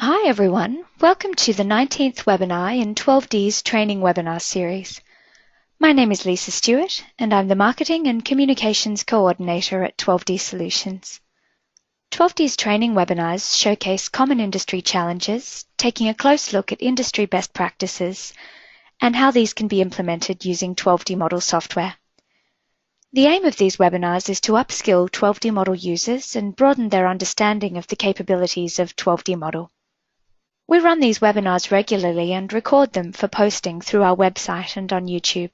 Hi everyone, welcome to the 19th webinar in 12D's training webinar series. My name is Lisa Stewart and I'm the Marketing and Communications Coordinator at 12D Solutions. 12D's training webinars showcase common industry challenges, taking a close look at industry best practices and how these can be implemented using 12D model software. The aim of these webinars is to upskill 12D model users and broaden their understanding of the capabilities of 12D model. We run these webinars regularly and record them for posting through our website and on YouTube.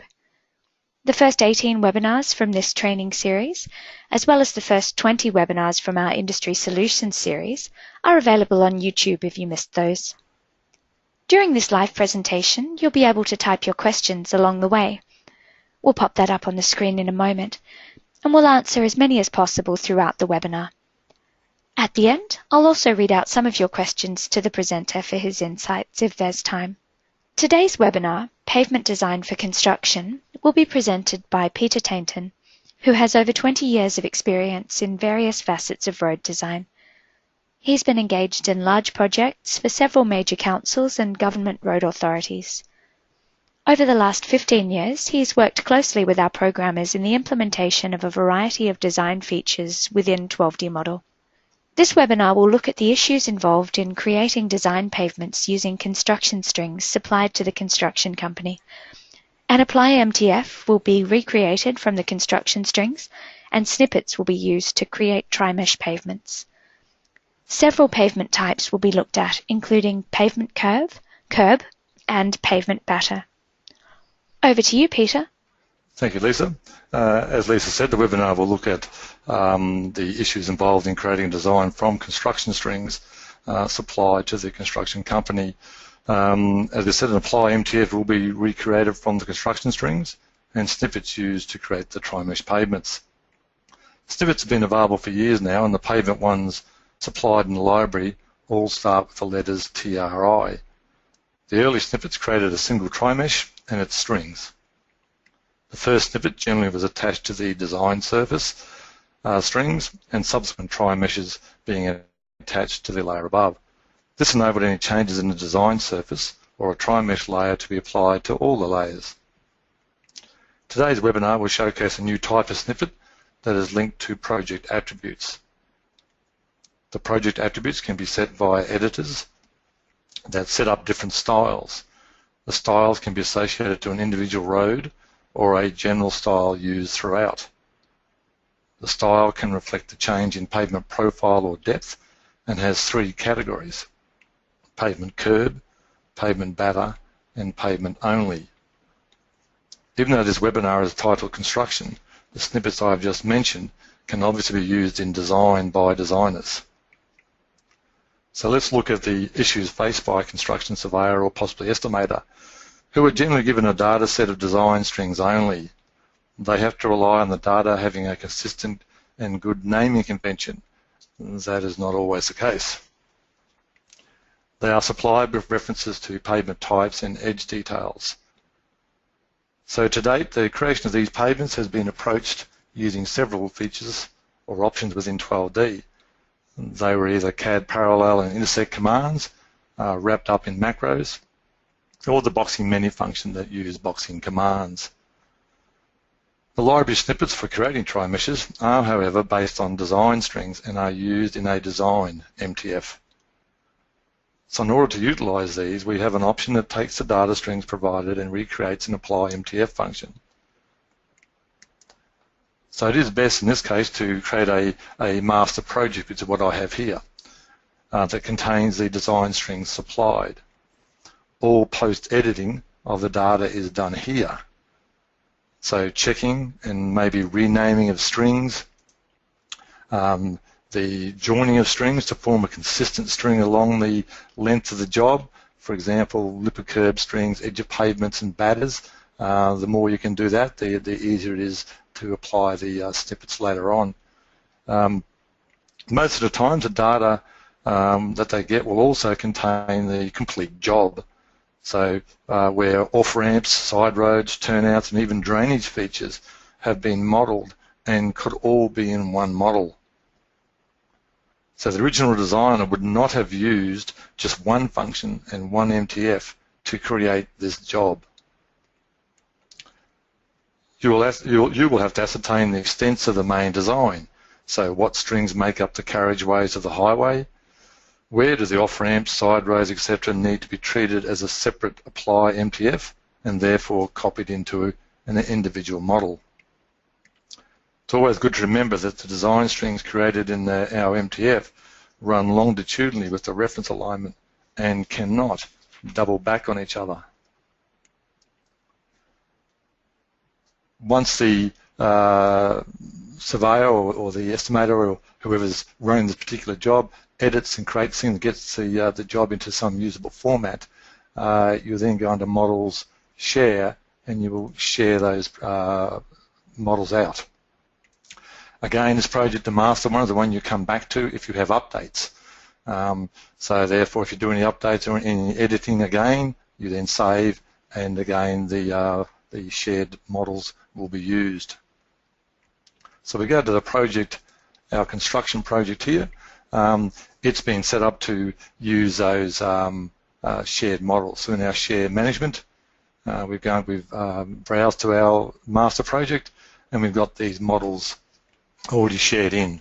The first 18 webinars from this training series, as well as the first 20 webinars from our Industry Solutions series, are available on YouTube if you missed those. During this live presentation, you'll be able to type your questions along the way. We'll pop that up on the screen in a moment, and we'll answer as many as possible throughout the webinar. At the end, I'll also read out some of your questions to the presenter for his insights if there's time. Today's webinar, Pavement Design for Construction, will be presented by Peter Tainton, who has over 20 years of experience in various facets of road design. He's been engaged in large projects for several major councils and government road authorities. Over the last 15 years, he's worked closely with our programmers in the implementation of a variety of design features within 12D model. This webinar will look at the issues involved in creating design pavements using construction strings supplied to the construction company. An Apply MTF will be recreated from the construction strings, and Snippets will be used to create Trimesh pavements. Several pavement types will be looked at, including pavement Kerb, and pavement batter. Over to you, Peter. Thank you, Lisa. As Lisa said, the webinar will look at the issues involved in creating a design from construction strings supplied to the construction company. As we said, an Apply MTF will be recreated from the construction strings and snippets used to create the Trimesh pavements. Snippets have been available for years now, and the pavement ones supplied in the library all start with the letters TRI. The early snippets created a single Trimesh and its strings. The first snippet generally was attached to the design surface strings, and subsequent Trimeshes being attached to the layer above. This enabled any changes in the design surface or a Trimesh layer to be applied to all the layers. Today's webinar will showcase a new type of snippet that is linked to project attributes. The project attributes can be set via editors that set up different styles. The styles can be associated to an individual road or a general style used throughout. The style can reflect the change in pavement profile or depth and has three categories: pavement curb, pavement batter, and pavement only. Even though this webinar is titled Construction, the snippets I've just mentioned can obviously be used in design by designers. So let's look at the issues faced by a construction surveyor or possibly estimator, who are generally given a data set of design strings only. They have to rely on the data having a consistent and good naming convention. That is not always the case. They are supplied with references to pavement types and edge details. So to date, the creation of these pavements has been approached using several features or options within 12D. They were either CAD parallel and intersect commands wrapped up in macros, or the boxing menu function that use boxing commands. The library snippets for creating Trimeshes are, however, based on design strings and are used in a design MTF. So in order to utilize these, we have an option that takes the data strings provided and recreates an Apply MTF function. So it is best in this case to create a master project, which is what I have here, that contains the design strings supplied. All post-editing of the data is done here. So checking and maybe renaming of strings, the joining of strings to form a consistent string along the length of the job. For example, lip of curb strings, edge of pavements and batters. The more you can do that, the easier it is to apply the snippets later on. Most of the time, the data that they get will also contain the complete job. So where off-ramps, side roads, turnouts, and even drainage features have been modelled and could all be in one model. So the original designer would not have used just one function and one MTF to create this job. You will have to ascertain the extents of the main design. So what strings make up the carriageways of the highway? Where do the off-ramps, side roads, etc. need to be treated as a separate Apply MTF and therefore copied into an individual model? It's always good to remember that the design strings created in our MTF run longitudinally with the reference alignment and cannot double back on each other. Once the surveyor or the estimator or whoever's running this particular job edits and creates things, gets the job into some usable format, you then go under Models, Share, and you will share those models out. Again, this project, the master one, is the one you come back to if you have updates. So therefore, if you do any updates or any editing again, you then save, and again the shared models will be used. So we go to the project, our construction project here. It's been set up to use those shared models. So in our share management, we've browsed to our master project, and we've got these models already shared in.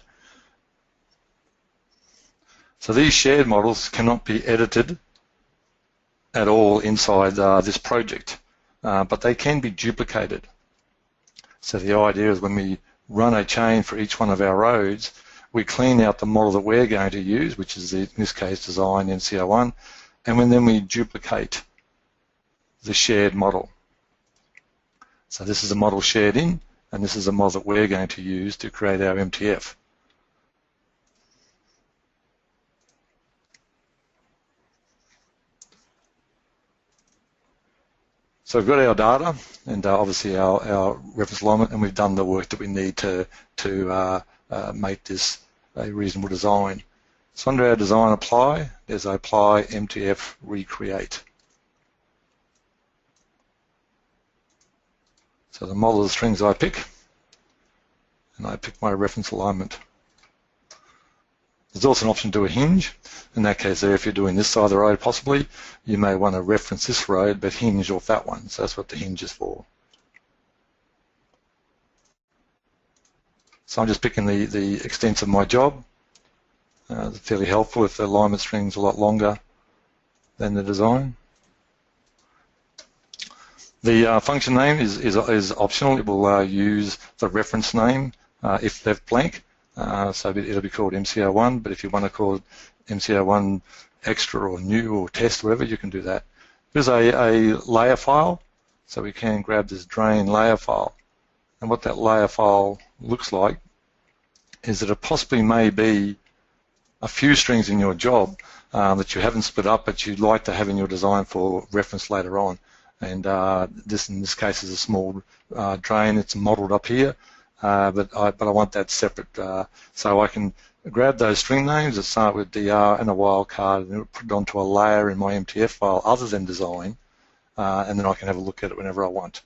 So these shared models cannot be edited at all inside this project, but they can be duplicated. So the idea is when we run a chain for each one of our roads, we clean out the model that we're going to use, which is in this case design NCO1, and then we duplicate the shared model. So this is a model shared in, and this is a model that we're going to use to create our MTF. So we've got our data and obviously our reference alignment, and we've done the work that we need to make this a reasonable design. So under our design apply, there's Apply MTF Recreate. So the model of the strings I pick, and I pick my reference alignment. There's also an option to do a hinge. In that case there, if you're doing this side of the road possibly, you may want to reference this road but hinge off that one. So that's what the hinge is for. So I'm just picking the extents of my job. It's fairly helpful if the alignment string's a lot longer than the design. The function name is optional. It will use the reference name if left blank. So it'll be called MCO1, but if you want to call it MCO1 extra or new or test, whatever, you can do that. There's a layer file, so we can grab this drain layer file. And what that layer file looks like is that it possibly may be a few strings in your job that you haven't split up, but you'd like to have in your design for reference later on. And this, in this case, is a small drain. It's modeled up here, but I want that separate. So I can grab those string names that start with DR and a wildcard and put it onto a layer in my MTF file other than design, and then I can have a look at it whenever I want.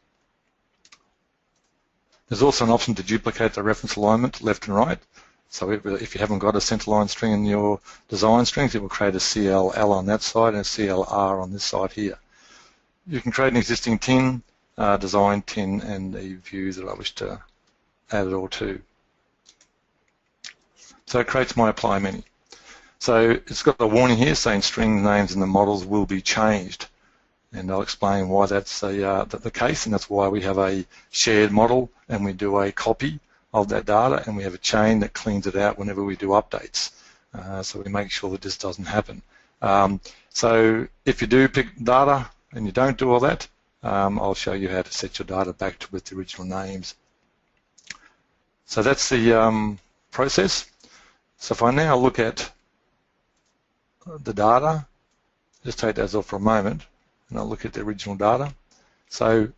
There's also an option to duplicate the reference alignment left and right. So if you haven't got a centerline string in your design strings, it will create a CLL on that side and a CLR on this side here. You can create an existing tin, design tin, and a view that I wish to add it all to. So it creates my apply menu. So it's got a warning here saying string names and the models will be changed. And I'll explain why that's the case, and that's why we have a shared model and we do a copy of that data, and we have a chain that cleans it out whenever we do updates. So we make sure that this doesn't happen. So if you do pick data and you don't do all that, I'll show you how to set your data back with the original names. So that's the process. So if I now look at the data, just take those off for a moment, and I'll look at the original data. So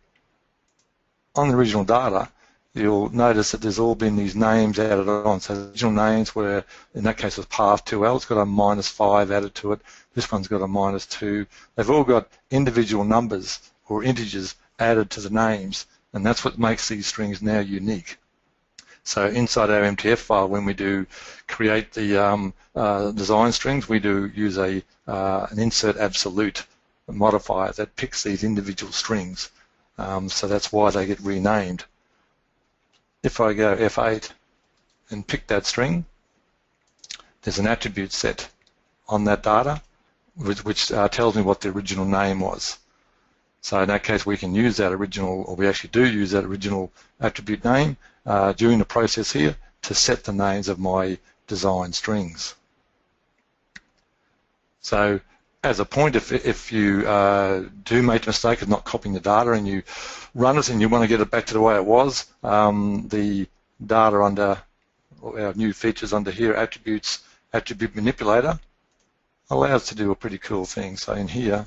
on the original data, you'll notice that there's all been these names added on. So the original names were, in that case, was path 2L. It's got a -5 added to it. This one's got a -2. They've all got individual numbers or integers added to the names, and that's what makes these strings now unique. So inside our MTF file, when we do create the design strings, we do use an insert absolute modifier that picks these individual strings. So that's why they get renamed. If I go F8 and pick that string, there's an attribute set on that data which tells me what the original name was. So in that case, we can use that original, or we actually do use that original attribute name during the process here to set the names of my design strings. So as a point, if you do make a mistake of not copying the data and you run it and you want to get it back to the way it was, the data under our new features under here, attributes, attribute manipulator, allows to do a pretty cool thing. So in here,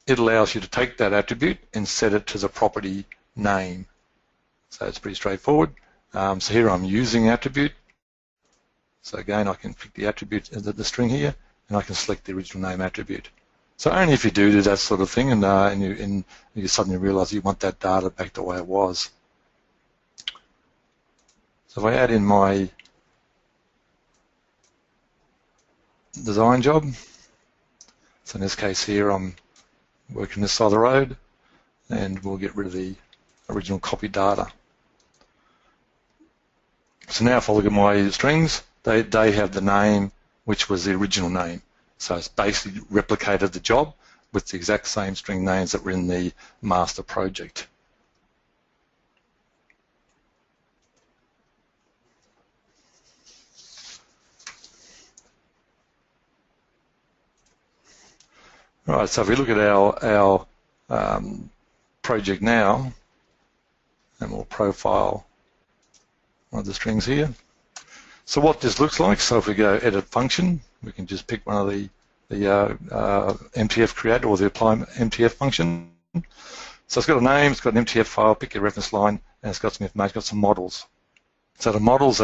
it allows you to take that attribute and set it to the property name. So it's pretty straightforward. So here I'm using attribute. So again, I can pick the attribute, the string here, and I can select the original name attribute. So only if you do that sort of thing and you suddenly realize you want that data back the way it was. So if I add in my design job, so in this case here I'm working this side of the road, and we'll get rid of the original copy data. So now if I look at my strings, they have the name which was the original name. So it's basically replicated the job with the exact same string names that were in the master project. Right, so if we look at our project now, and we'll profile one of the strings here. So what this looks like, so if we go edit function, we can just pick one of the MTF create or the apply MTF function. So it's got a name, it's got an MTF file, pick your reference line, and it's got some information, it's got some models. So the models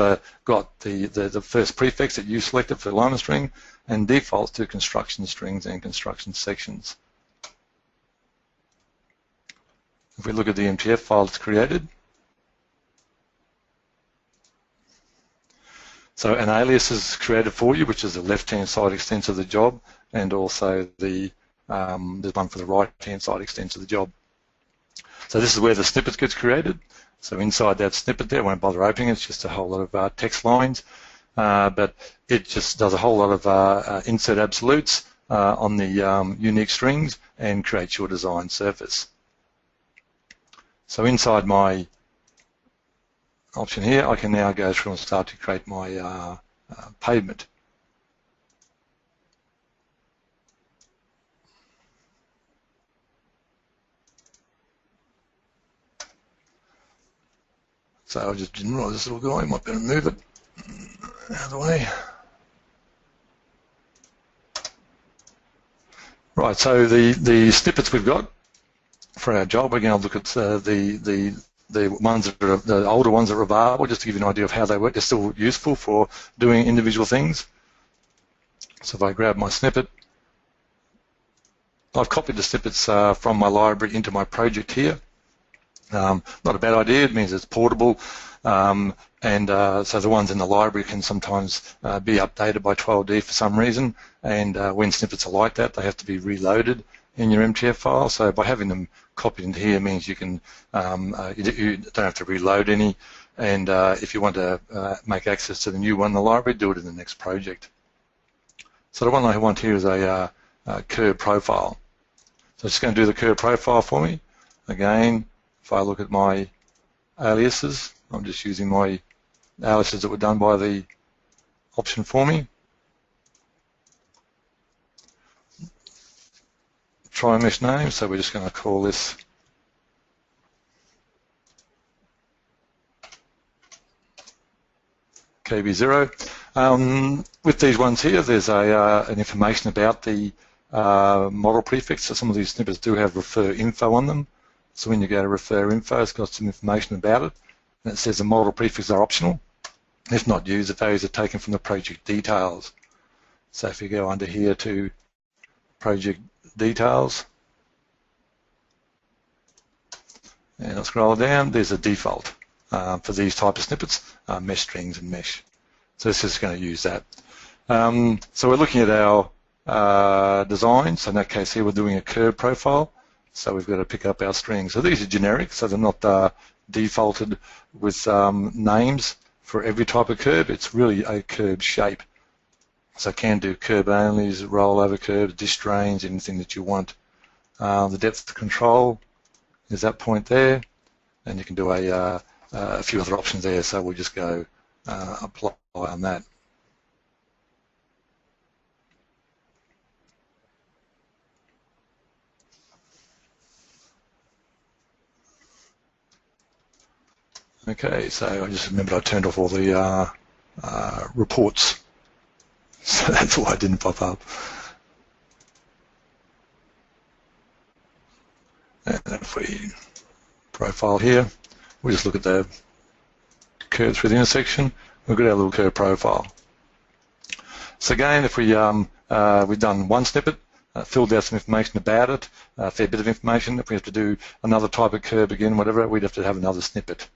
got the first prefix that you selected for the alignment string and defaults to construction strings and construction sections. If we look at the MTF file it's created, so an alias is created for you, which is the left-hand side extents of the job, and also there's one for the right-hand side extents of the job. So this is where the snippet gets created. So inside that snippet there, I won't bother opening it, it's just a whole lot of text lines, but it just does a whole lot of insert absolutes on the unique strings and creates your design surface. So inside my option here, I can now go through and start to create my pavement. So I just didn't realize this little guy, might better move it out of the way. Right, so the snippets we've got for our job, we're going to look at the ones that are the older ones that are available, just to give you an idea of how they work. They're still useful for doing individual things. So if I grab my snippet, I've copied the snippets from my library into my project here. Not a bad idea, it means it's portable, so the ones in the library can sometimes be updated by 12D for some reason, and when snippets are like that, they have to be reloaded in your MTF file. So by having them copied into here means you can you don't have to reload any, and if you want to make access to the new one in the library, do it in the next project. So the one I want here is a Kerb profile. So it's just going to do the Kerb profile for me. Again, if I look at my aliases, I'm just using my aliases that were done by the option for me. Trimesh name, so we're just going to call this KB0. With these ones here, there's an information about the model prefix. So some of these snippets do have refer info on them. So when you go to refer info, it's got some information about it, and it says the model prefixes are optional. If not used, the values are taken from the project details. So if you go under here to project details, and I'll scroll down, there's a default. for these type of snippets, mesh strings and mesh. So this is going to use that. So we're looking at our design. So in that case here we're doing a curve profile. So we've got to pick up our strings. So these are generic, so they're not defaulted with names for every type of curve. It's really a curve shape. So I can do curve onlys, rollover curves, dish drains, anything that you want. The depth control is that point there, and you can do a few other options there. So we'll just go apply on that. Okay, so I just remembered I turned off all the reports, so that's why it didn't pop up. And if we profile here, we just look at the curve through the intersection, we've got our little curve profile. So again, if we've done one snippet, filled out some information about it, a fair bit of information. If we have to do another type of curve again, whatever, we'd have to have another snippet.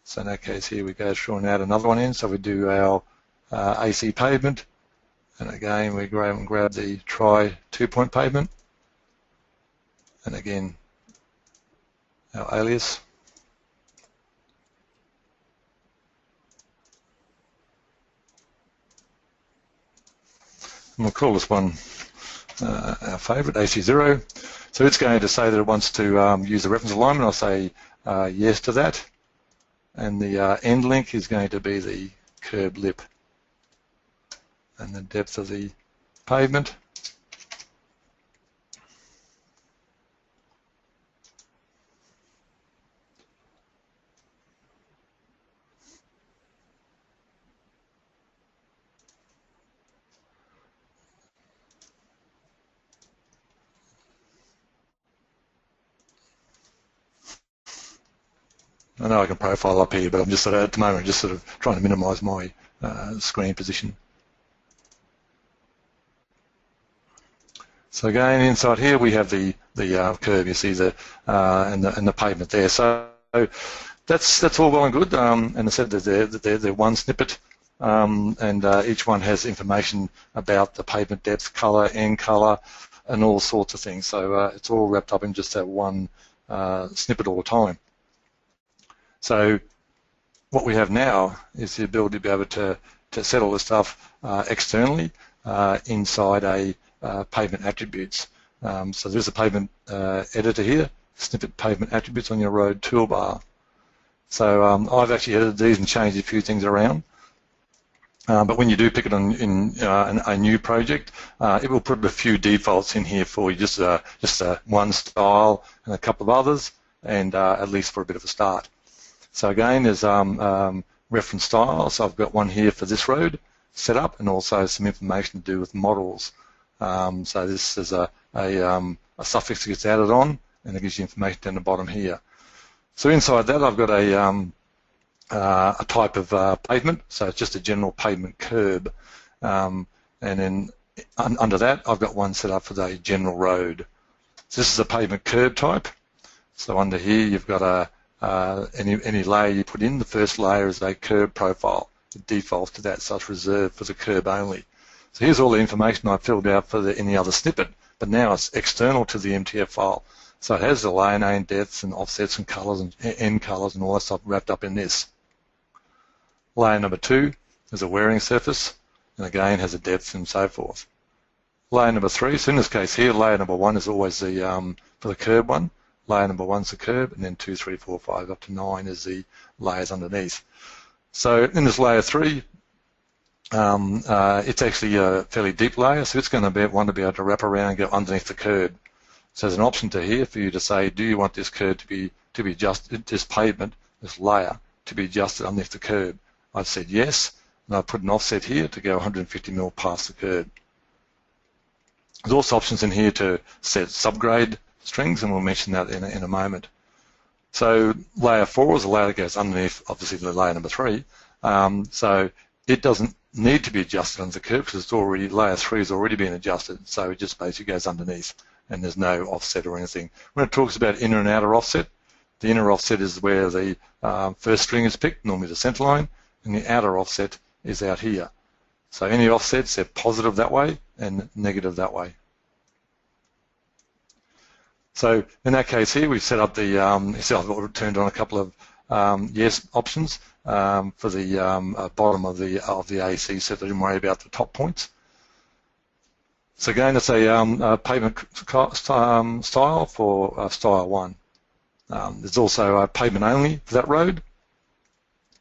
So in that case here we go through and add another one in. So we do our AC pavement, and again we grab the try 2-point pavement, and again our alias. And we'll call this one our favourite, AC0. So it's going to say that it wants to use the reference alignment. I'll say yes to that. And the end link is going to be the curb lip, and the depth of the pavement. I know I can profile up here, but I'm just sort of, at the moment, just sort of trying to minimise my screen position. So again, inside here we have the curve. You see the and the pavement there. So that's all well and good. And I said that they're one snippet, and each one has information about the pavement depth, colour, end colour, and all sorts of things. So it's all wrapped up in just that one snippet all the time. So what we have now is the ability to be able to set all this stuff externally inside a pavement attributes. So there's a pavement editor here, snippet pavement attributes on your road toolbar. So I've actually edited these and changed a few things around. But when you do pick it on in a new project, it will put a few defaults in here for you, just one style and a couple of others, and at least for a bit of a start. So again, there's reference styles. So I've got one here for this road set up, and also some information to do with models. So this is a suffix that gets added on, and it gives you information down the bottom here. So inside that, I've got a type of pavement. So it's just a general pavement curb, and then under that, I've got one set up for the general road. So this is a pavement curb type. So under here, you've got any layer you put in, the first layer is a curb profile. It defaults to that, so it's reserved for the curb only. So here's all the information I filled out for any other snippet, but now it's external to the MTF file. So it has the layer name, depths, and offsets, and colours, and end colours, and all that stuff wrapped up in this. Layer number 2 is a wearing surface, and again has a depth and so forth. Layer number 3, so in this case here, layer number 1 is always the for the curb one. Layer number 1 is the curb, and then 2, 3, 4, 5 up to 9 is the layers underneath. So in this layer 3, it's actually a fairly deep layer, so it's going to want to be able to wrap around and go underneath the curb. So there's an option to here for you to say, do you want this curb to be adjusted, this pavement, this layer, to be adjusted underneath the curb? I've said yes, and I've put an offset here to go 150 mil past the curb. There's also options in here to set subgrade strings, and we'll mention that in a moment. So layer 4 is a layer that goes underneath, obviously, the layer number 3. So it doesn't need to be adjusted under the curve because it's already, layer 3 has already been adjusted, so it just basically goes underneath, and there's no offset or anything. When it talks about inner and outer offset, The inner offset is where the first string is picked, normally the center line, and the outer offset is out here. So any offsets, they're positive that way and negative that way. So in that case here, we've set up the, I've turned on a couple of yes options for the bottom of the AC, so they didn't worry about the top points. So again, it's a pavement style for style 1. There's also a pavement only for that road,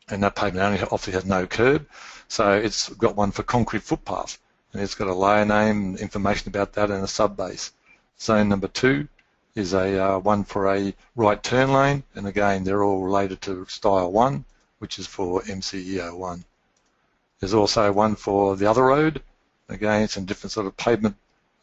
and that pavement only obviously has no curb. So it's got one for concrete footpath, and it's got a layer name, information about that, and a sub-base. Zone number 2 is a one for a right turn lane, and again, they're all related to style 1, which is for MCE01. There's also one for the other road. Again, some different sort of pavement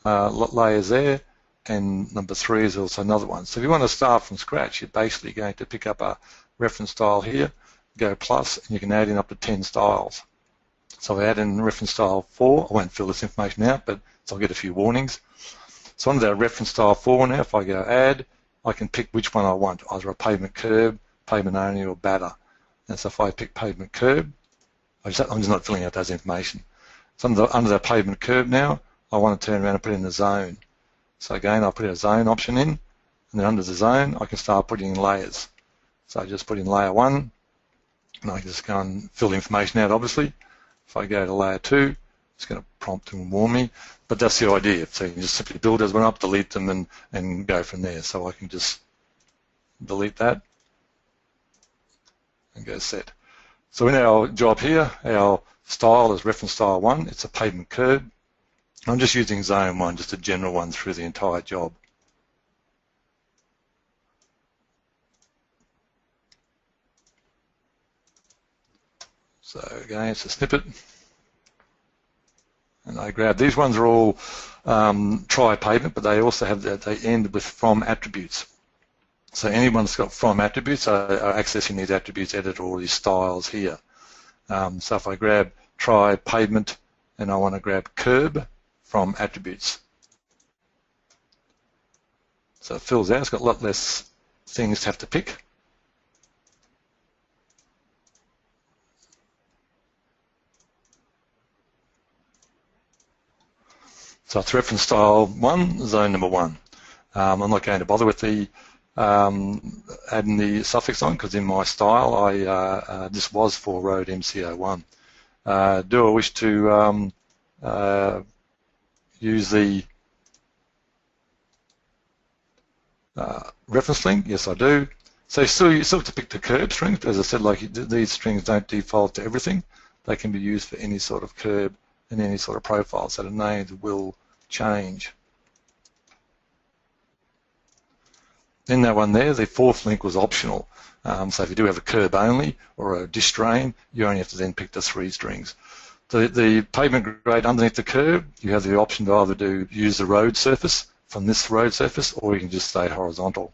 layers there. And number 3 is also another one. So if you want to start from scratch, you're basically going to pick up a reference style here, go plus, and you can add in up to 10 styles. So I add in reference style 4. I won't fill this information out, but so I'll get a few warnings. So under that reference style 4 now, if I go add, I can pick which one I want, either a pavement curb, pavement only, or batter. And so if I pick pavement curb, I'm just not filling out those information. So under that pavement curb now, I want to turn around and put in a zone. So again, I'll put a zone option in, and then under the zone, I can start putting in layers. So I just put in layer 1, and I can just go and fill the information out, obviously. If I go to layer 2, it's going to prompt and warn me, but that's the idea. So you can just simply build as one up, delete them, and go from there. So I can just delete that and go set. So in our job here, our style is reference style 1. It's a pavement curb. I'm just using zone 1, just a general one through the entire job. So again, it's a snippet. And I grab, these ones are all tri-pavement, but they also have that, they end with from attributes. So anyone that's got from attributes are accessing these attributes, edit all these styles here. So if I grab tri-pavement and I want to grab curb from attributes. So it fills out, it's got a lot less things to have to pick. So it's reference style 1, zone number 1. I'm not going to bother with the adding the suffix on, because in my style, this was for road MCO1. Do I wish to use the reference string? Yes, I do. So you still have to pick the curb strings. As I said, like these strings don't default to everything. They can be used for any sort of curb and any sort of profile. So the names will change. In that one there, the fourth link was optional. So if you do have a curb only or a dish drain, you only have to then pick the 3 strings. The pavement grade underneath the curb, you have the option to either use the road surface from this road surface, or you can just stay horizontal.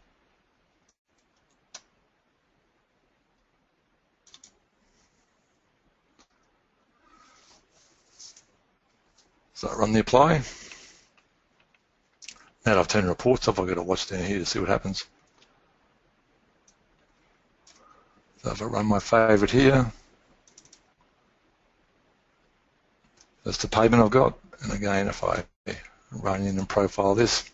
So I run the apply. Now that I've turned reports off, I've got to watch down here to see what happens. So if I run my favorite here, that's the pavement I've got. And again, if I run in and profile this,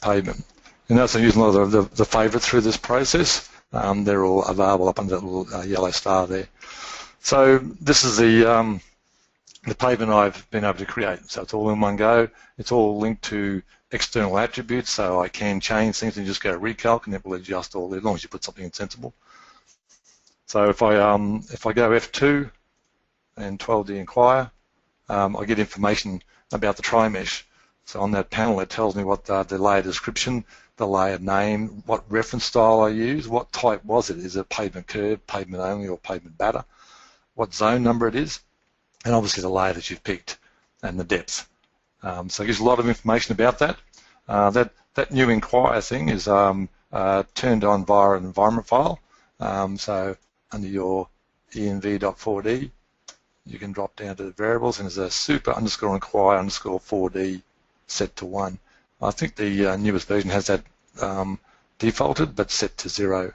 pavement. And notice I'm using a lot of the favorites through this process. They're all available up under that little yellow star there. So this is the pavement I've been able to create. So it's all in one go. It's all linked to external attributes, so I can change things and just go recalc, and it will adjust all, as long as you put something in sensible. So if I go F2 and 12D inquire, I get information about the Trimesh. So on that panel, it tells me what the layer description, the layer name, what reference style I use, what type was it. Is it pavement curb, pavement only, or pavement batter? What zone number it is, and obviously the layer that you've picked and the depth. So it gives a lot of information about that. That new inquire thing is turned on via an environment file. So under your env.4d, you can drop down to the variables, and there's a super underscore inquire underscore 4d set to 1. I think the newest version has that defaulted but set to 0.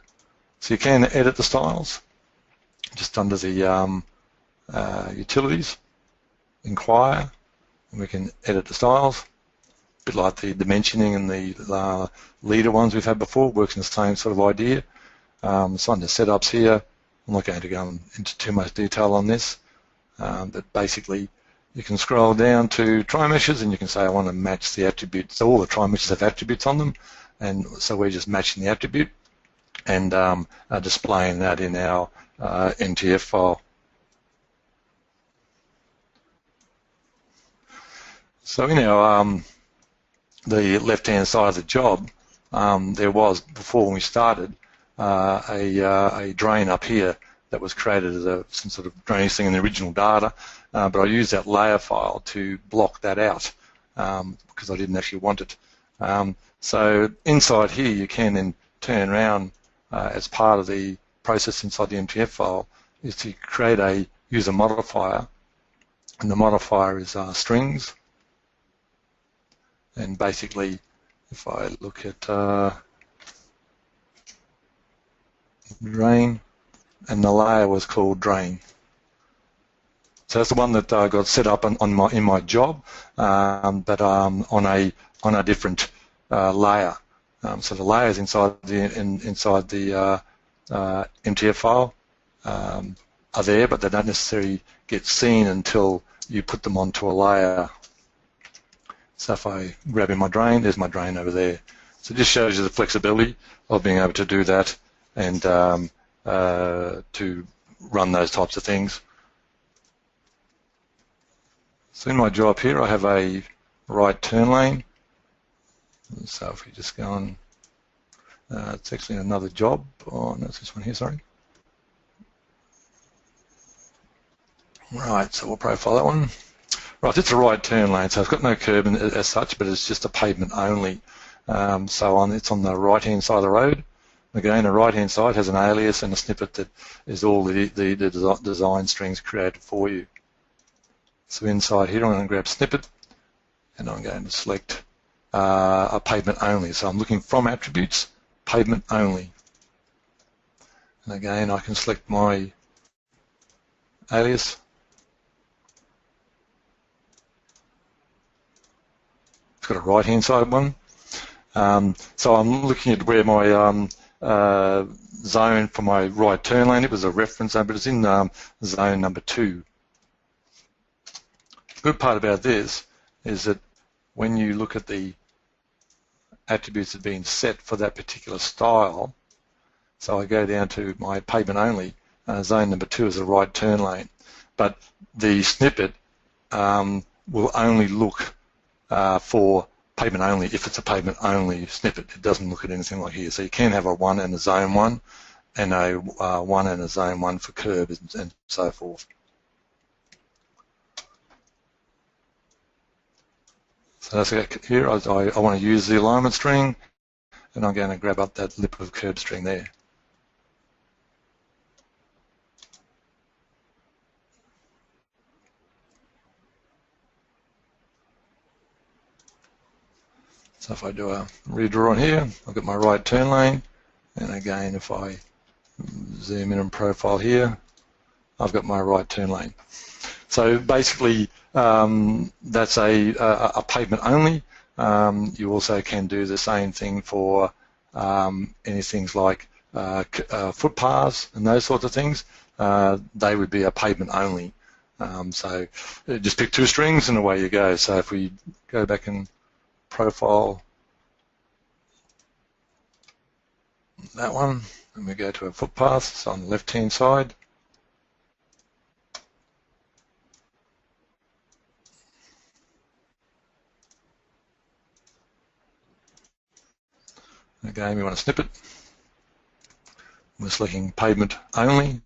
So you can edit the styles just under the utilities, inquire, and we can edit the styles. A bit like the dimensioning and the leader ones we've had before, works in the same sort of idea. So under setups here, I'm not going to go into too much detail on this, but basically you can scroll down to trimeshes and you can say I want to match the attributes. So all the trimeshes have attributes on them, and so we're just matching the attribute and displaying that in our MTF file. So in our the left-hand side of the job, there was, before when we started, a drain up here that was created as some sort of drainage thing in the original data, but I used that layer file to block that out because I didn't actually want it. So inside here you can then turn around as part of the process inside the MTF file is to create a user modifier, and the modifier is strings. And basically, if I look at drain, and the layer was called drain. So that's the one that got set up in my job, but on a different layer. So the layers inside the MTF file are there, but they don't necessarily get seen until you put them onto a layer. So if I grab in my drain, there's my drain over there. So it just shows you the flexibility of being able to do that and to run those types of things. So in my job here, I have a right turn lane. So if we just go on, it's actually another job. Oh, no, it's this one here, sorry. Right, so we'll profile that one. Right, it's a right turn lane, so it's got no curb as such, but it's just a pavement only. So it's on the right-hand side of the road. Again, the right-hand side has an alias and a snippet that is all the design strings created for you. So inside here, I'm going to grab snippet, and I'm going to select a pavement only. So I'm looking from attributes, pavement only. And again, I can select my alias. It's got a right-hand side one. So I'm looking at where my zone for my right turn lane, it was a reference zone, but it's in zone number 2. The good part about this is that when you look at the attributes that are being set for that particular style, so I go down to my pavement only, zone number 2 is a right turn lane, but the snippet will only look for pavement only if it's a pavement only snippet. It doesn't look at anything like here. So you can have a 1 and a zone 1 and a 1 and a zone 1 for curb and so forth. So that's here. I want to use the alignment string, and I'm going to grab up that lip of curb string there. So if I do a redraw on here, I've got my right turn lane, and again if I zoom in and profile here, I've got my right turn lane. So basically that's a pavement only. You also can do the same thing for any things like footpaths and those sorts of things. They would be a pavement only. So just pick 2 strings and away you go. So if we go back and profile that one, and we go to a footpath, so on the left-hand side. Again, we want to snippet. We're selecting pavement only.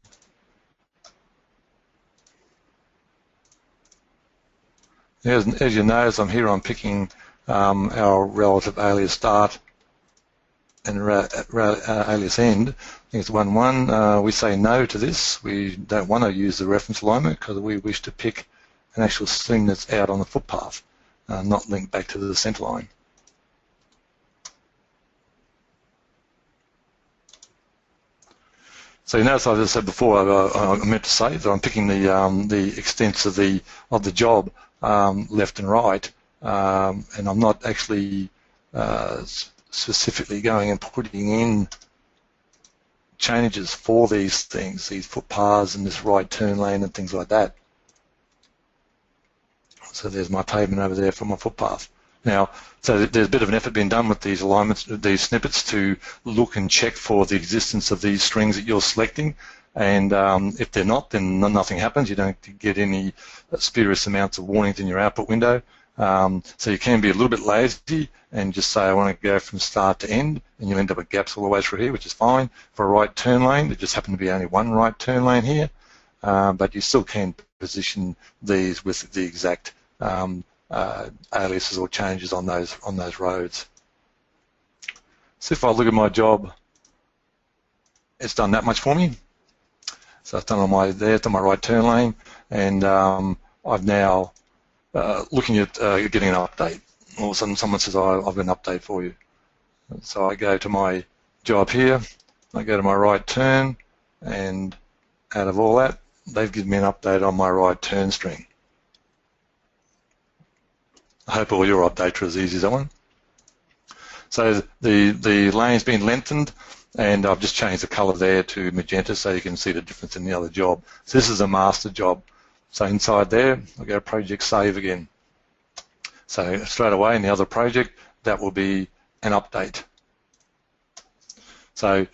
As you notice, I'm picking our relative alias start and alias end. I think it's 1-1. We say no to this. We don't want to use the reference alignment because we wish to pick an actual string that's out on the footpath. not linked back to the center line. So you notice, as I said before, I meant to say that I'm picking the extents of the job left and right, and I'm not actually specifically going and putting in changes for these things, these footpaths and this right turn lane and things like that. So there's my pavement over there for my footpath. Now, so there's a bit of an effort being done with these alignments, these snippets, to look and check for the existence of these strings that you're selecting. And if they're not, then nothing happens. You don't get any spurious amounts of warnings in your output window. So you can be a little bit lazy and just say, I want to go from start to end, and you'll end up with gaps all the way through here, which is fine. For a right turn lane, there just happen to be only one right turn lane here, but you still can position these with the exact aliases or changes on those roads. So if I look at my job, it's done that much for me. So it's done on my right turn lane, and I've now looking at getting an update. All of a sudden someone says, I've got an update for you. And so I go to my job here, I go to my right turn, and out of all that, they've given me an update on my right turn string. I hope all your updates are as easy as that one. So the lane's been lengthened, and I've just changed the color there to magenta so you can see the difference in the other job. So this is a master job. So inside there, I'll go to project save again. So straight away in the other project, that will be an update. So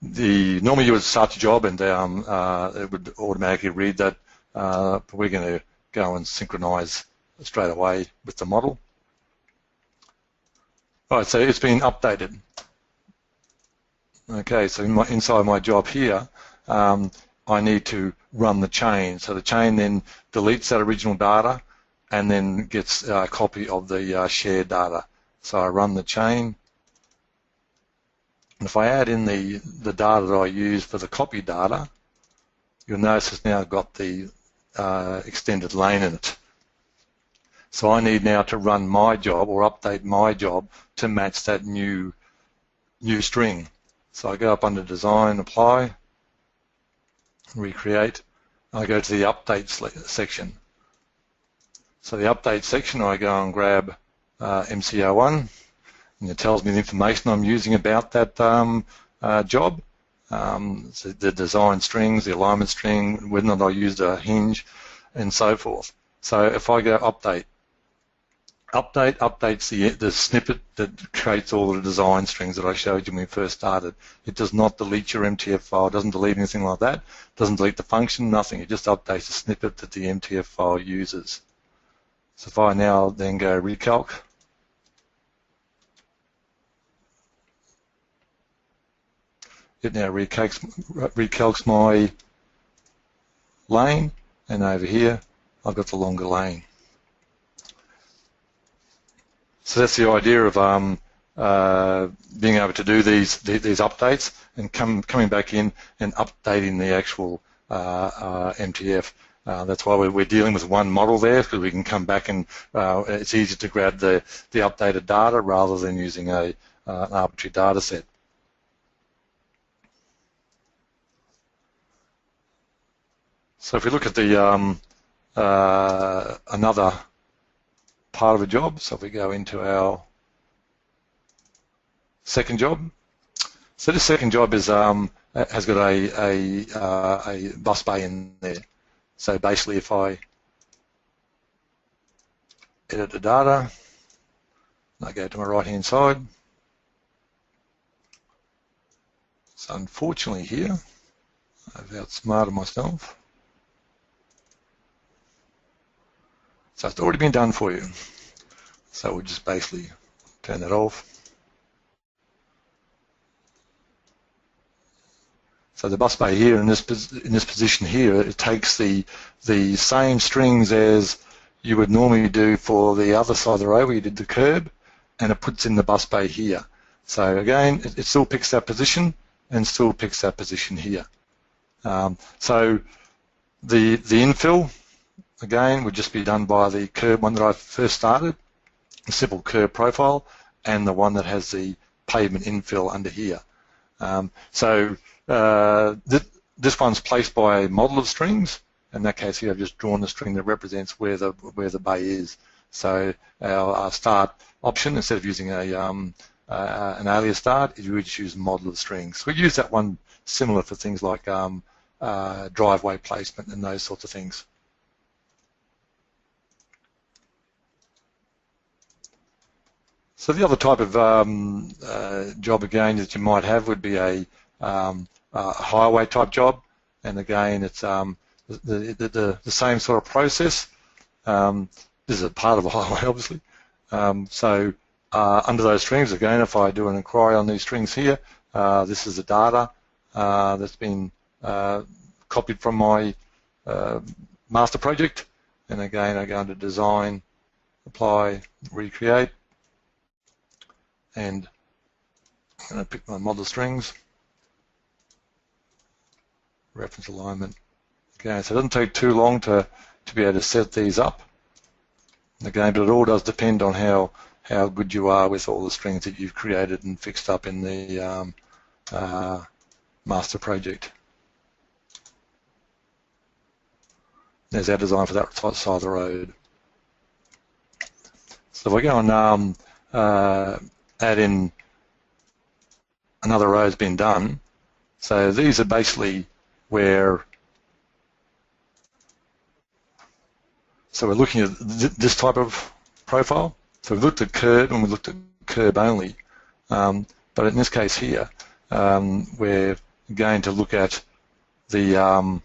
normally you would start your job and it would automatically read that, but we're going to go and synchronize straight away with the model. All right, so it's been updated. Okay, so inside my job here, I need to run the chain. So the chain then deletes that original data and then gets a copy of the shared data. So I run the chain, and if I add in the data that I use for the copy data, you'll notice it's now got the extended lane in it. So I need now to run my job or update my job to match that new string. So I go up under Design, Apply, Recreate. I go to the Update section. So the Update section, I go and grab MCO1, and it tells me the information I'm using about that job. So the design strings, the alignment string, whether or not I used a hinge, and so forth. So if I go Update updates the snippet that creates all the design strings that I showed you when we first started. It does not delete your MTF file, doesn't delete anything like that, doesn't delete the function, nothing. It just updates the snippet that the MTF file uses. So if I now then go recalc, it now recalcs my lane, and over here I've got the longer lane. So that's the idea of being able to do these updates and coming back in and updating the actual MTF. That's why we're dealing with one model there, because we can come back and it's easier to grab the updated data rather than using an arbitrary data set. So if we look at the another part of a job, so if we go into our second job, so this second job is has got a bus bay in there. So basically, if I edit the data, I go to my right hand side. So unfortunately here, I've outsmarted myself. So it's already been done for you. So we'll just basically turn that off. So the bus bay here in this position here, it takes the same strings as you would normally do for the other side of the road where you did the curb, and it puts in the bus bay here. So again, it still picks that position and still picks that position here. So the infill again, would just be done by the Kerb one that I first started, a simple Kerb profile, and the one that has the pavement infill under here. This one's placed by a model of strings. In that case here, I've just drawn the string that represents where the bay is. So our start option, instead of using an alias start, is we would choose model of strings. We use that one similar for things like driveway placement and those sorts of things. So the other type of job again that you might have would be a highway type job, and again it's the same sort of process. This is a part of a highway, obviously. Under those strings, again, if I do an inquiry on these strings here, this is the data that's been copied from my master project, and again I go into design, apply, recreate, and I'm going to pick my model strings, reference alignment. Okay, so it doesn't take too long to be able to set these up. Again, but it all does depend on how good you are with all the strings that you've created and fixed up in the master project. There's our design for that side of the road. So if I go and add in another row has been done. So these are basically where, so we're looking at this type of profile. So we've looked at Kerb and we've looked at Kerb only. But in this case here, we're going to look at the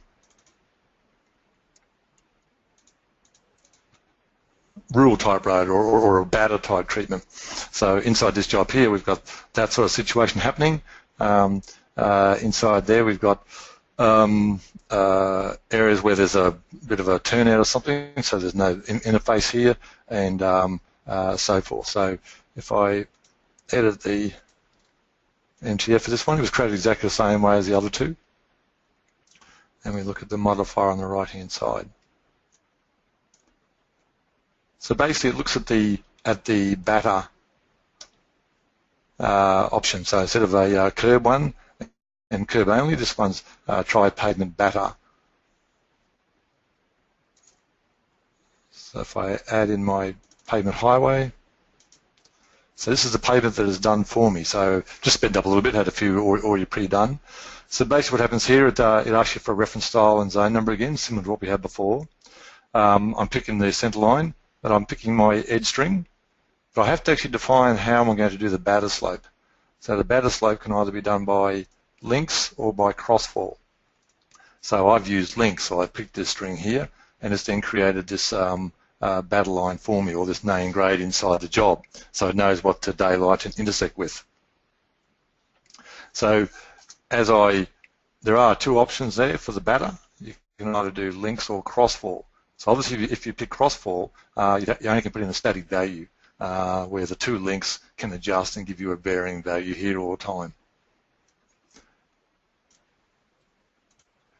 rural type road or a batter type treatment. So inside this job here, we've got that sort of situation happening. Inside there, we've got areas where there's a bit of a turnout or something, so there's no interface here, and so forth. So if I edit the MTF for this one, it was created exactly the same way as the other two. And we look at the modifier on the right-hand side. So basically, it looks at the batter option. So instead of a Kerb one and Kerb only, this one's try pavement batter. So if I add in my pavement highway, so this is the pavement that is done for me. So just sped up a little bit, had a few already pre-done. So basically what happens here, it asks you for a reference style and zone number again, similar to what we had before. I'm picking the center line, but I'm picking my edge string. But I have to actually define how I'm going to do the batter slope. So the batter slope can either be done by links or by crossfall. So I've used links, so I picked this string here, and it's then created this batter line for me, or this name grade inside the job, so it knows what to daylight and intersect with. So there are two options there for the batter. You can either do links or crossfall. So obviously if you pick crossfall, you only can put in a static value, where the two links can adjust and give you a varying value here all the time.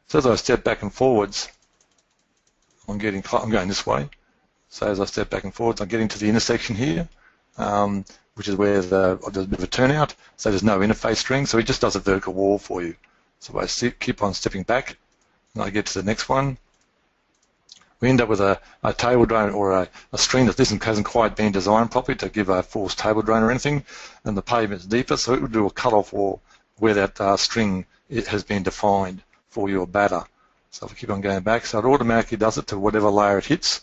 So as I step back and forwards, I'm going this way. So as I step back and forwards, I'm getting to the intersection here, which is where there's a bit of a turnout. So there's no interface string, so it just does a vertical wall for you. So I keep on stepping back, and I get to the next one. We end up with a table drain or a string that hasn't quite been designed properly to give a false table drain or anything, and the pavement's deeper, so it would do a cut-off wall where that string has been defined for your batter. So if I keep on going back, so it automatically does it to whatever layer it hits.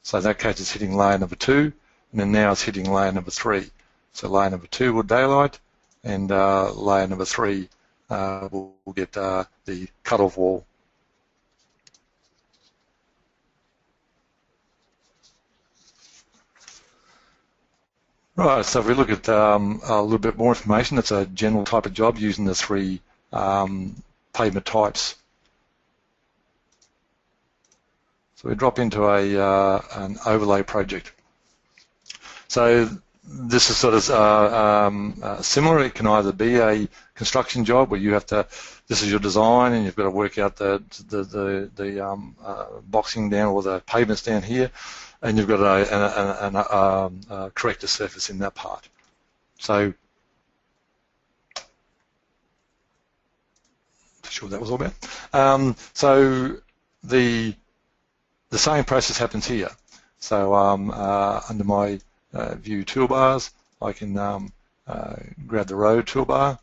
So in that case, it's hitting layer number 2, and then now it's hitting layer number 3. So layer number 2 will daylight, and layer number 3 will get the cut-off wall. Right, so if we look at a little bit more information, it's a general type of job using the 3 pavement types. So we drop into an overlay project. So this is sort of similar. It can either be a construction job where you have to, this is your design and you've got to work out the boxing down or the pavements down here, and you've got a corrector surface in that part. So, not sure what that was all about. So the same process happens here. So under my view toolbars, I can grab the road toolbar.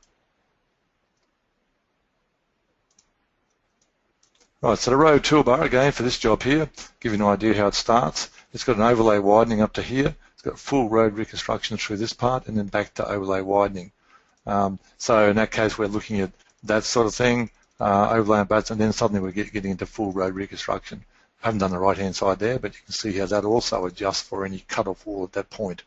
Right, so the road toolbar, again, for this job here, give you an idea how it starts. It's got an overlay widening up to here. It's got full road reconstruction through this part and then back to overlay widening. So in that case, we're looking at that sort of thing, overlay and bats, and then suddenly we're getting into full road reconstruction. I haven't done the right-hand side there, but you can see how that also adjusts for any cut-off wall at that point.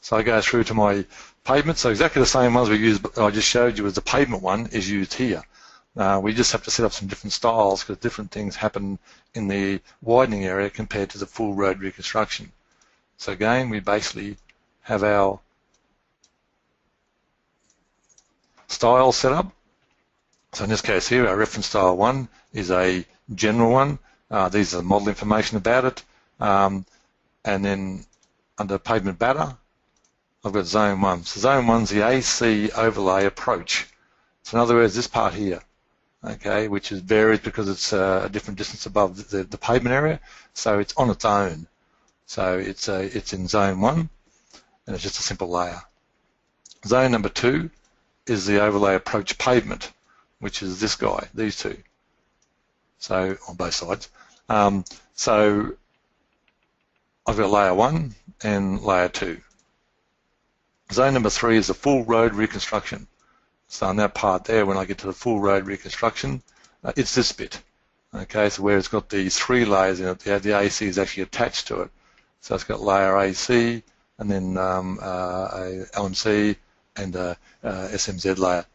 So I go through to my pavement. So exactly the same ones we used, I just showed you as the pavement one is used here. We just have to set up some different styles because different things happen in the widening area compared to the full road reconstruction. So again, we basically have our style set up. So in this case here, our reference style 1 is a general one. These are the model information about it. And then under pavement batter, I've got zone 1. So zone 1 is the AC overlay approach. So in other words, this part here, okay, which is varies because it's a different distance above the pavement area, so it's on its own. So it's in zone 1, and it's just a simple layer. Zone number 2 is the overlay approach pavement, which is this guy, these two. So on both sides. So I've got layer 1 and layer 2. Zone number 3 is the full road reconstruction. So on that part there, when I get to the full road reconstruction, it's this bit. Okay, so where it's got these 3 layers in it, the AC is actually attached to it. So it's got layer AC, and then a LMC, and a SMZ layer.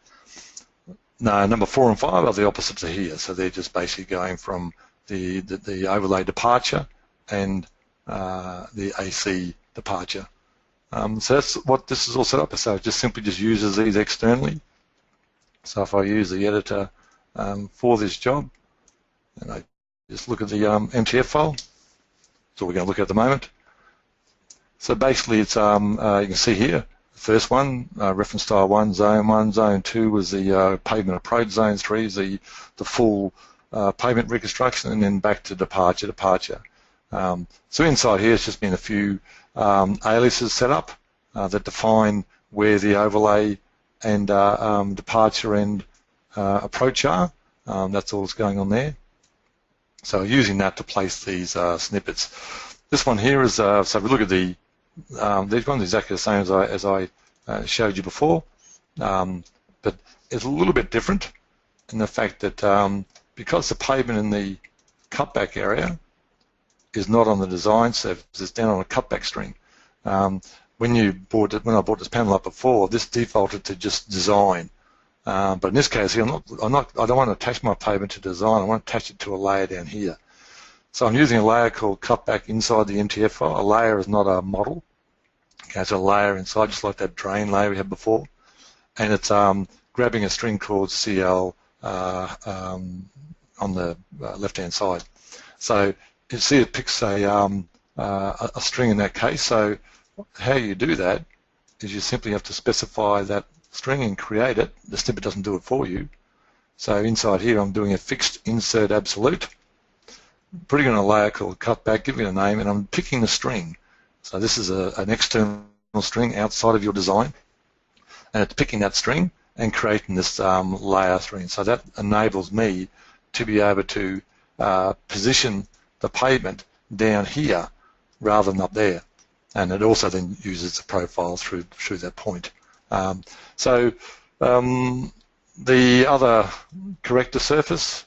No, number 4 and 5 are the opposites of here. So they're just basically going from the overlay departure and the AC departure. So that's what this is all set up. So it just simply just uses these externally. So if I use the editor for this job, and I just look at the MTF file, that's all we're going to look at the moment. So basically it's, you can see here, the first one, reference style 1, zone 2 was the pavement approach, zone 3 is the full pavement reconstruction, and then back to departure. So inside here it's just been a few aliases set up that define where the overlay and departure and approach are. That's all that's going on there. So using that to place these snippets. This one here is, so if we look at these ones exactly the same as I showed you before, but it's a little bit different in the fact that because the pavement in the cutback area is not on the design surface, it's down on a cutback string. When I brought this panel up before, this defaulted to just design. But in this case here, I don't want to attach my pavement to design. I want to attach it to a layer down here. So I'm using a layer called cutback inside the MTF file. A layer is not a model. Okay, it's a layer inside, just like that drain layer we had before. And it's grabbing a string called CL on the left-hand side. So you see it picks a string in that case. So how you do that is you simply have to specify that string and create it. The snippet doesn't do it for you. So inside here I'm doing a fixed insert absolute, putting on a layer called cutback, giving it a name, and I'm picking the string. So this is an external string outside of your design, and it's picking that string and creating this layer string. So that enables me to be able to position the pavement down here rather than up there. And it also then uses the profile through that point. So the other corrector surface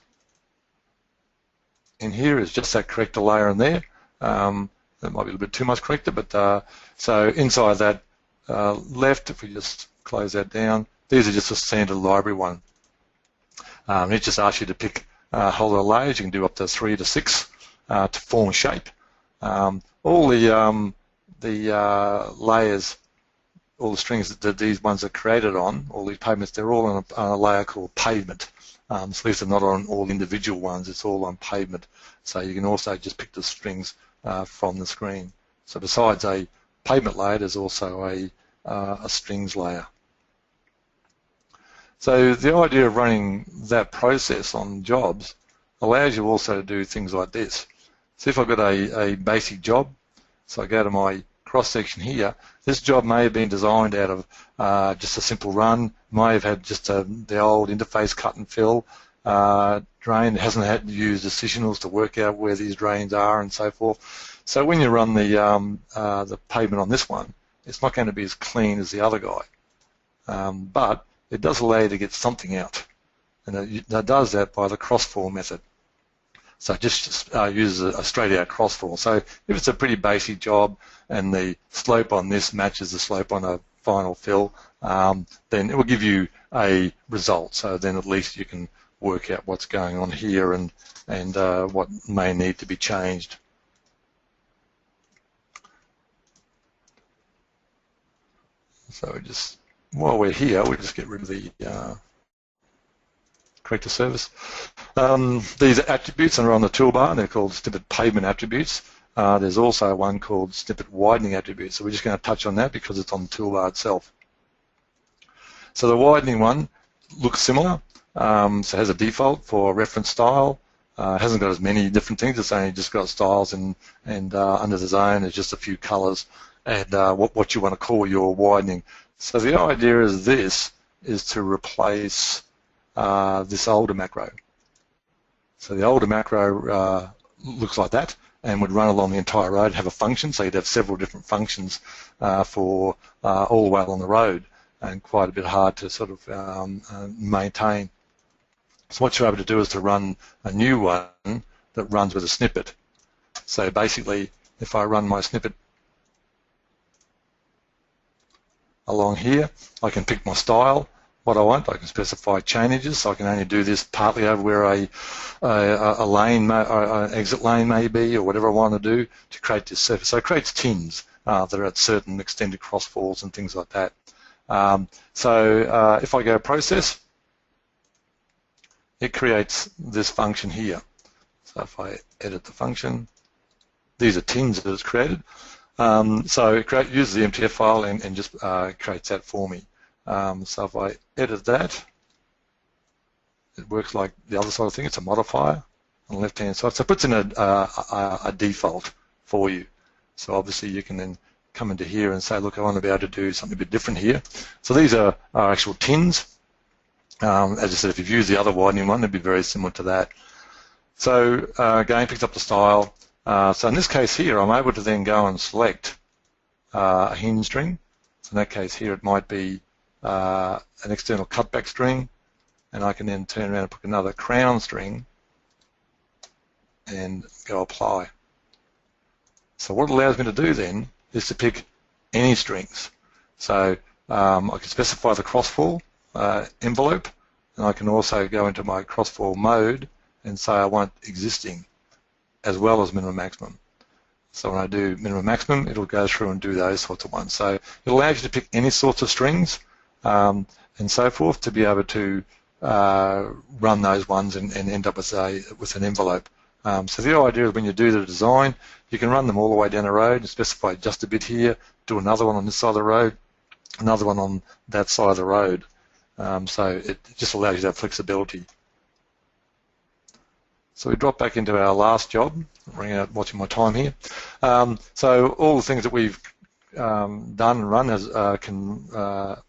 in here is just that corrector layer in there. That might be a little bit too much corrector, but so inside that left, if we just close that down, these are just a standard library one. It just asks you to pick a whole lot of layers. You can do up to 3 to 6 to form a shape. All the layers, all the strings that these ones are created on, all these pavements, they're all on a layer called pavement. So these are not on all individual ones, it's all on pavement. So you can also just pick the strings from the screen. So besides a pavement layer, there's also a strings layer. So the idea of running that process on jobs allows you also to do things like this. So if I've got a basic job, so I go to my cross section here, this job may have been designed out of just a simple run, may have had just the old interface cut and fill drain, it hasn't had to use decisionals to work out where these drains are and so forth. So when you run the pavement on this one, it's not going to be as clean as the other guy, but it does allow you to get something out, and it does that by the crossfall method. So it just uses a straight out crossfall. So if it's a pretty basic job and the slope on this matches the slope on a final fill, then it will give you a result. So then at least you can work out what's going on here and what may need to be changed. So just while we're here, we'll just get rid of the corrector service. These attributes are on the toolbar. They're called snippet pavement attributes. There's also one called snippet widening attributes. So we're just going to touch on that because it's on the toolbar itself. So the widening one looks similar. So it has a default for reference style. It hasn't got as many different things. It's only just got styles and under the zone there's just a few colors and what you want to call your widening. So the idea is this is to replace this older macro. So the older macro looks like that and would run along the entire road, have a function, so you'd have several different functions for all the way along the road, and quite a bit hard to sort of maintain. So what you're able to do is to run a new one that runs with a snippet. So basically, if I run my snippet along here, I can pick my style, what I want. I can specify changes, so I can only do this partly over where a lane, or an exit lane may be, or whatever I want to do to create this surface. So it creates tins that are at certain extended crossfalls and things like that. So if I go process, it creates this function here. So if I edit the function, these are tins that it's created. So it uses the MTF file and just creates that for me. So if I edit that, it works like the other side of the thing. It's a modifier on the left-hand side. So it puts in a default for you. So obviously you can then come into here and say, look, I want to be able to do something a bit different here. So these are actual tins. As I said, if you've used the other widening one, it'd be very similar to that. So again, picks up the style. So in this case here, I'm able to then go and select a hinge string. So in that case here, it might be an external cutback string, and I can then turn around and put another crown string and go apply. So what it allows me to do then is to pick any strings. So I can specify the crossfall envelope, and I can also go into my crossfall mode and say I want existing as well as minimum maximum. So when I do minimum maximum, it'll go through and do those sorts of ones. So it allows you to pick any sorts of strings and so forth to be able to run those ones and end up with an envelope. So the idea is when you do the design, you can run them all the way down the road and specify just a bit here, do another one on this side of the road, another one on that side of the road. So it just allows you to have flexibility. So we drop back into our last job, running out watching my time here. So all the things that we've done and run can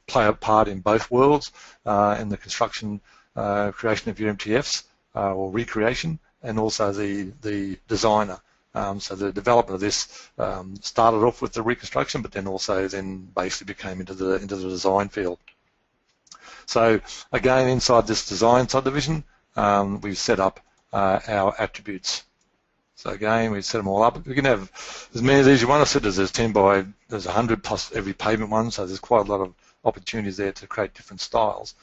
play a part in both worlds, in the construction, creation of your MTFs or recreation, and also the designer. So the development of this started off with the reconstruction, but then also basically became into the design field. So again, inside this design subdivision, we've set up our attributes. So again, we set them all up. We can have as many of these you want. I said there's 10 by, there's 100 plus every pavement one, so there's quite a lot of opportunities there to create different styles.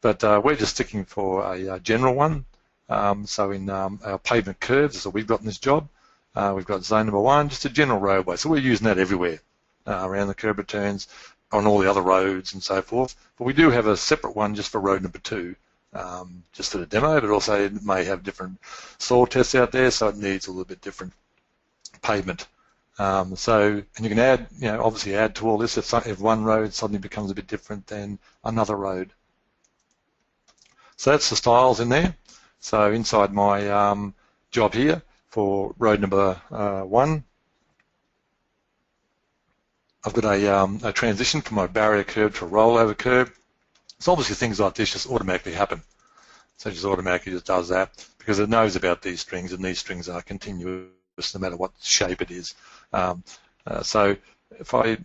But we're just sticking for a general one. So in our pavement curves, that's what we've got in this job. We've got zone number 1, just a general roadway. So we're using that everywhere. around the curb returns on all the other roads and so forth. But we do have a separate one just for road number 2, just for the demo, but also it may have different soil tests out there, so it needs a little bit different pavement. And you can add, obviously add to all this if one road suddenly becomes a bit different than another road. So that's the styles in there. So inside my job here for road number 1, I've got a transition from my barrier curb to a rollover curb. So obviously things like this just automatically happen. So it just automatically just does that because it knows about these strings, and these strings are continuous no matter what shape it is. So if I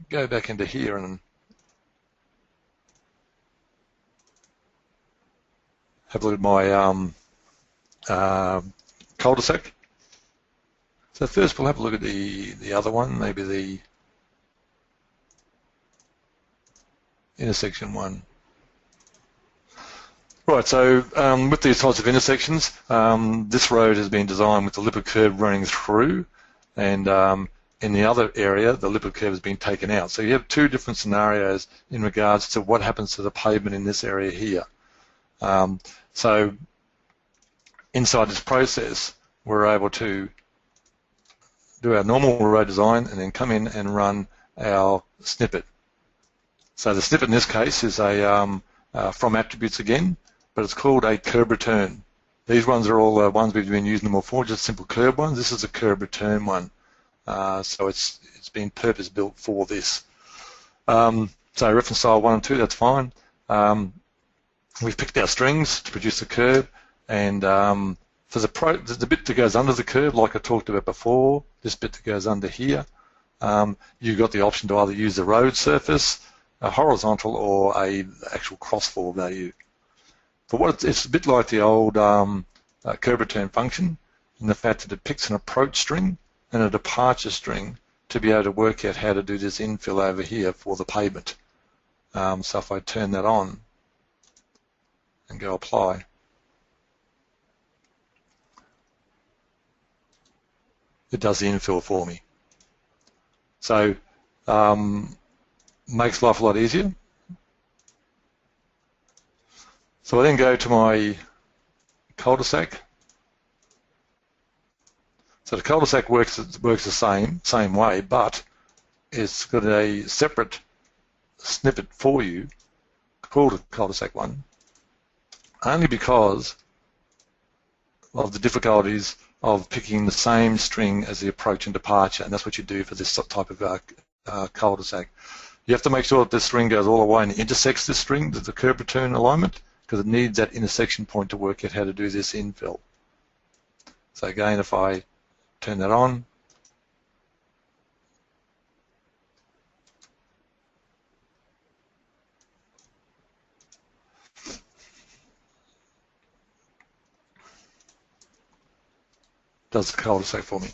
go back into here and have a look at my cul-de-sac. So first we'll have a look at the other one, maybe the intersection one. Right, so with these types of intersections, this road has been designed with the lip of curb running through, and in the other area, the lip of curb has been taken out. So you have 2 different scenarios in regards to what happens to the pavement in this area here. So inside this process, we're able to do our normal road design and then come in and run our snippet. So the snippet in this case is a from attributes again, but it's called a curb return. These ones are all ones we've been using them before, just simple curb ones. This is a curb return one. So it's been purpose built for this. So reference style 1 and 2, that's fine. We've picked our strings to produce the curb, and for the bit that goes under the curb, like I talked about before, this bit that goes under here, you've got the option to either use the road surface, a horizontal, or a actual crossfall value. But it's a bit like the old curb return function in the fact that it picks an approach string and a departure string to be able to work out how to do this infill over here for the pavement. So if I turn that on and go apply, it does the infill for me. So makes life a lot easier. So I then go to my cul-de-sac. So the cul-de-sac works the same way, but it's got a separate snippet for you called a cul-de-sac one, only because of the difficulties of picking the same string as the approach and departure, and that's what you do for this type of cul-de-sac. You have to make sure that this string goes all the way and intersects this string, the curb return alignment, because it needs that intersection point to work out how to do this infill. So again, if I turn that on, does the cul-de-sac for me.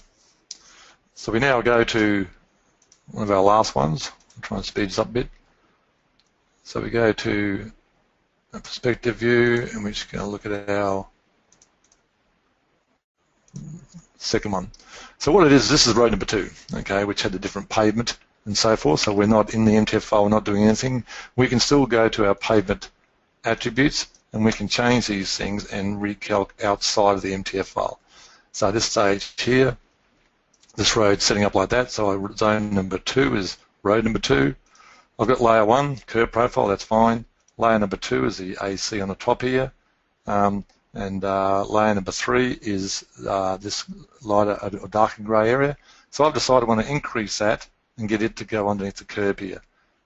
So we now go to one of our last ones. I'll try and speed this up a bit. So we go to a perspective view, and we're just going to look at our second one. So what it is, this is road number 2, okay, which had the different pavement and so forth. So we're not in the MTF file, we're not doing anything. We can still go to our pavement attributes, and we can change these things and recalc outside of the MTF file. So at this stage here, this road's setting up like that. So zone number 2 is road number 2. I've got layer 1, curb profile, that's fine. Layer number 2 is the AC on the top here. And layer number 3 is this lighter or darker grey area. So I've decided I want to increase that and get it to go underneath the curb here.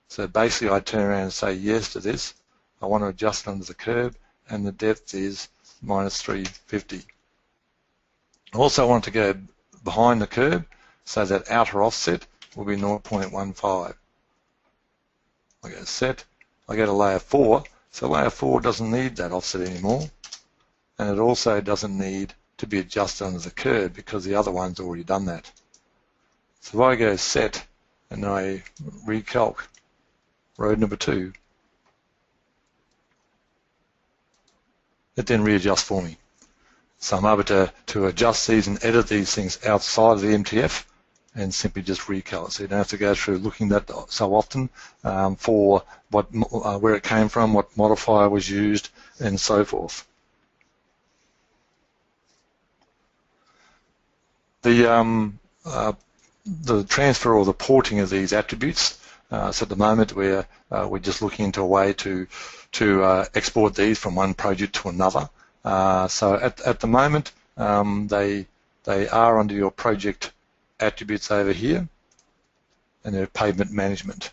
So basically I turn around and say yes to this. I want to adjust it under the curb, and the depth is -350. Also I want to go behind the curb, so that outer offset will be 0.15. I go set, I go to layer 4, so layer 4 doesn't need that offset anymore, and it also doesn't need to be adjusted under the curb because the other one's already done that. So if I go set and I recalc road number 2, it then readjusts for me. So I'm able to adjust these and edit these things outside of the MTF and simply just recolor. So you don't have to go through looking that so often for where it came from, what modifier was used, and so forth. The transfer or the porting of these attributes. So at the moment we're just looking into a way to export these from one project to another. So at the moment they are under your project attributes over here, and they're pavement management.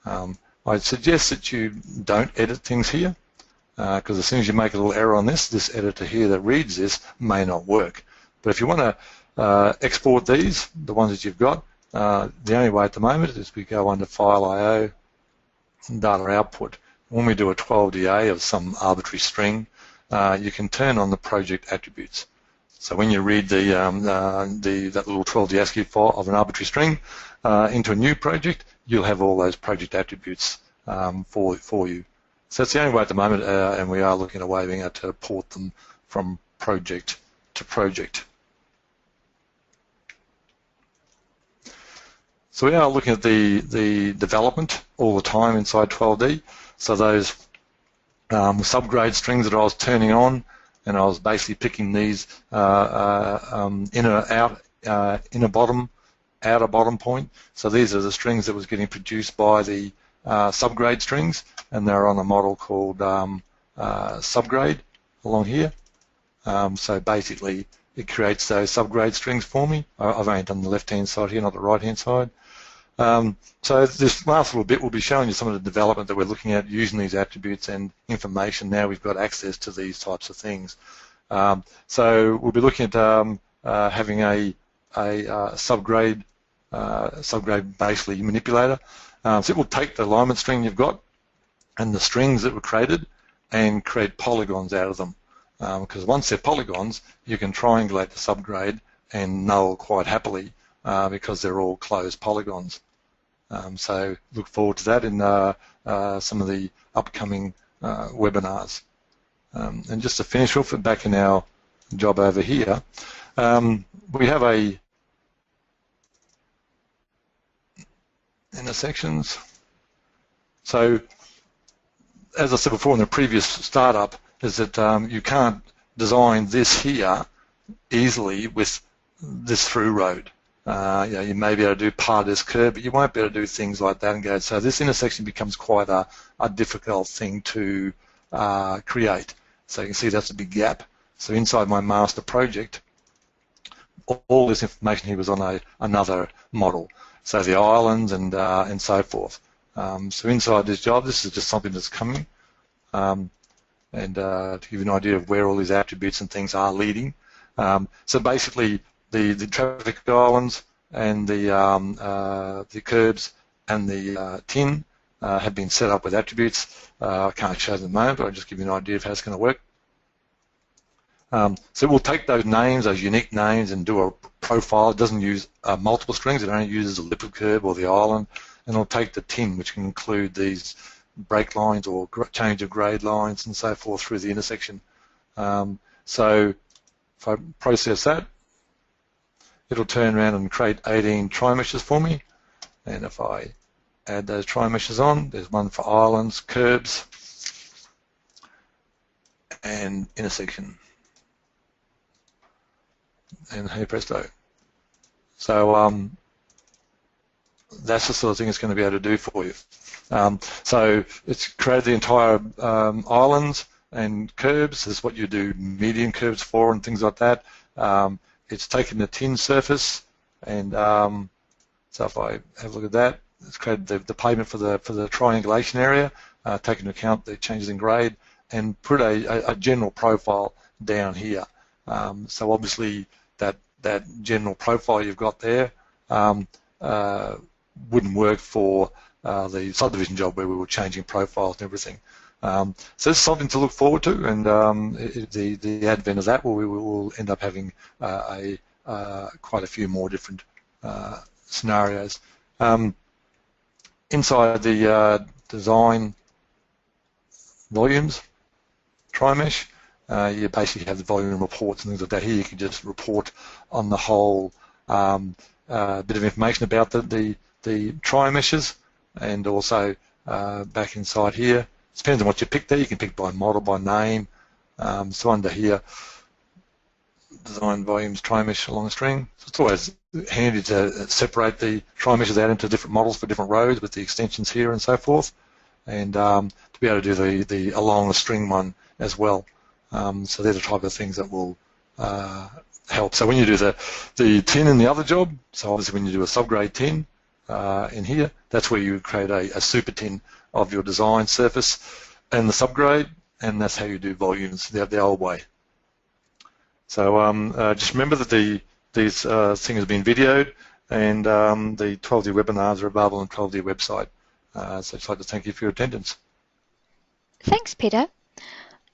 I'd suggest that you don't edit things here, because as soon as you make a little error on this editor here that reads this may not work. But if you want to export these, the ones that you've got, the only way at the moment is we go under File IO and Data Output. When we do a 12DA of some arbitrary string, you can turn on the project attributes. So when you read that little 12D ASCII file of an arbitrary string into a new project, you'll have all those project attributes for you. So that's the only way at the moment, and we are looking at a way being able to port them from project to project. So we are looking at the development all the time inside 12D. So those subgrade strings that I was turning on, and I was basically picking these inner bottom, outer bottom point. So these are the strings that was getting produced by the subgrade strings, and they're on a model called subgrade along here. So basically it creates those subgrade strings for me. I've only done the left-hand side here, not the right-hand side. So this last little bit will be showing you some of the development that we're looking at using these attributes and information. Now we've got access to these types of things. So we'll be looking at having a subgrade basically manipulator. So it will take the alignment string you've got and the strings that were created and create polygons out of them. Because once they're polygons, you can triangulate the subgrade and null quite happily because they're all closed polygons. So look forward to that in some of the upcoming webinars. And just to finish off, back in our job over here, we have a intersections. So as I said before in the previous startup, is that you can't design this here easily with this through road. You may be able to do part of this curve, but you won't be able to do things like that and go. So this intersection becomes quite a difficult thing to create. So you can see that's a big gap. So inside my master project, all this information here was on another model. So the islands and so forth. So inside this job, this is just something that's coming. And to give you an idea of where all these attributes and things are leading. So basically, the traffic islands and the curbs and the tin have been set up with attributes. I can't show them at the moment, but I'll just give you an idea of how it's going to work. So we'll take those names, those unique names, and do a profile. It doesn't use multiple strings. It only uses the liquid curb or the island. And it'll take the tin, which can include these break lines or change of grade lines and so forth through the intersection. So if I process that, it'll turn around and create 18 trimeshes for me. And if I add those trimeshes on, there's one for islands, curbs, and intersection. And hey presto. So that's the sort of thing it's going to be able to do for you. So it's created the entire islands and curbs. This is what you do median curbs for and things like that. It's taken the tin surface, and so if I have a look at that, it's created the pavement for the triangulation area, taking into account the changes in grade, and put a general profile down here. So obviously that general profile you've got there wouldn't work for the subdivision job where we were changing profiles and everything. So it's something to look forward to, and the advent of that, we will end up having quite a few more different scenarios. Inside the design volumes, Trimesh, you basically have the volume reports and things like that. Here you can just report on the whole a bit of information about the tri-meshes, and also back inside here, it depends on what you pick there. You can pick by model, by name. So under here, design volumes tri-mesh along a string. So it's always handy to separate the tri-meshes out into different models for different roads with the extensions here and so forth, and to be able to do the along the string one as well. So they're the type of things that will help. So when you do the tin in the other job, so obviously when you do a subgrade tin in here, that's where you create a super tin of your design surface and the subgrade, and that's how you do volumes the old way. So just remember that these things have been videoed, and the 12D webinars are available on the 12D website. So I'd just like to thank you for your attendance. Thanks, Peter.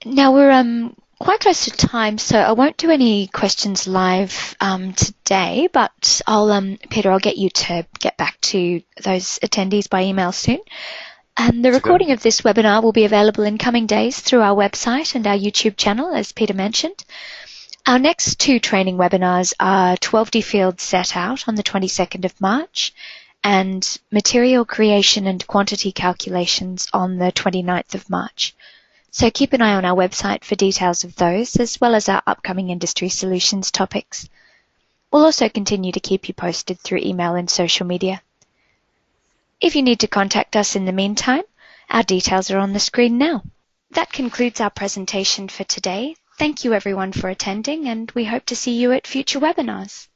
Now we're quite close to time, so I won't do any questions live today, but Peter, I'll get you to get back to those attendees by email soon. And the recording of this webinar will be available in coming days through our website and our YouTube channel, as Peter mentioned. Our next two training webinars are 12D Fields Set Out on the 22nd of March and Material Creation and Quantity Calculations on the 29th of March. So keep an eye on our website for details of those, as well as our upcoming industry solutions topics. We'll also continue to keep you posted through email and social media. If you need to contact us in the meantime, our details are on the screen now. That concludes our presentation for today. Thank you everyone for attending, and we hope to see you at future webinars.